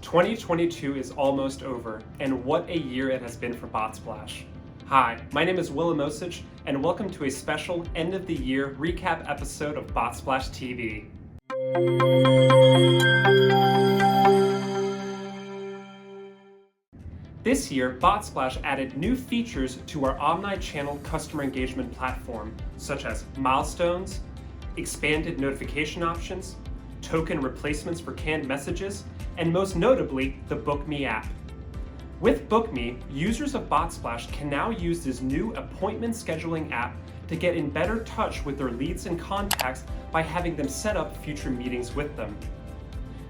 2022 is almost over, and what a year it has been for Botsplash. Hi, my name is Willem Osich, and welcome to a special end-of-the-year recap episode of Botsplash TV. This year, Botsplash added new features to our omni-channel customer engagement platform, such as milestones, expanded notification options, token replacements for canned messages, and most notably, the Book Me app. With Book Me, users of Botsplash can now use this new appointment scheduling app to get in better touch with their leads and contacts by having them set up future meetings with them.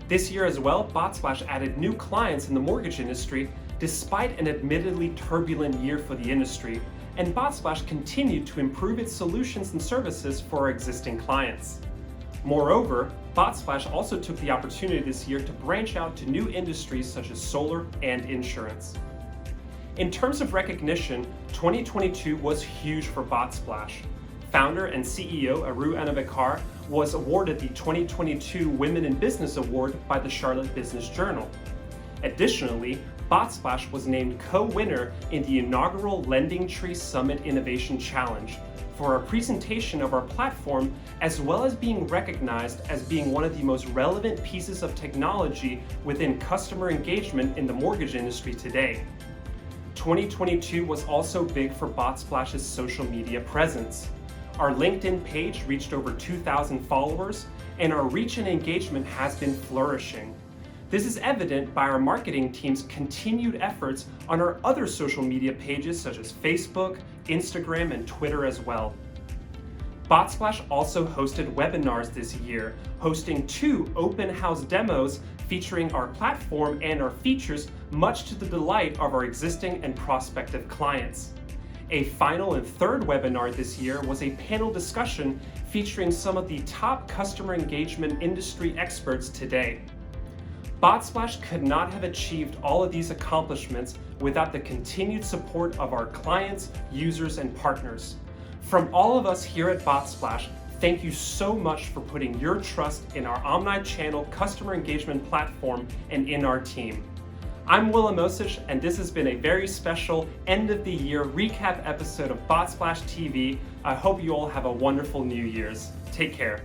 This year as well, Botsplash added new clients in the mortgage industry despite an admittedly turbulent year for the industry, and Botsplash continued to improve its solutions and services for our existing clients. Moreover, Botsplash also took the opportunity this year to branch out to new industries such as solar and insurance. In terms of recognition, 2022 was huge for Botsplash. Founder and CEO Aru Anabekar was awarded the 2022 Women in Business Award by the Charlotte Business Journal. Additionally, Botsplash was named co-winner in the inaugural Lending Tree Summit Innovation Challenge for our presentation of our platform, as well as being recognized as being one of the most relevant pieces of technology within customer engagement in the mortgage industry today. 2022 was also big for Botsplash's social media presence. Our LinkedIn page reached over 2,000 followers, and our reach and engagement has been flourishing. This is evident by our marketing team's continued efforts on our other social media pages such as Facebook, Instagram, and Twitter as well. Botsplash also hosted webinars this year, hosting 2 open house demos featuring our platform and our features, much to the delight of our existing and prospective clients. A final and third webinar this year was a panel discussion featuring some of the top customer engagement industry experts today. Botsplash could not have achieved all of these accomplishments without the continued support of our clients, users, and partners. From all of us here at Botsplash, thank you so much for putting your trust in our omni-channel customer engagement platform and in our team. I'm Willem Osich, and this has been a very special end-of-the-year recap episode of Botsplash TV. I hope you all have a wonderful New Year's. Take care.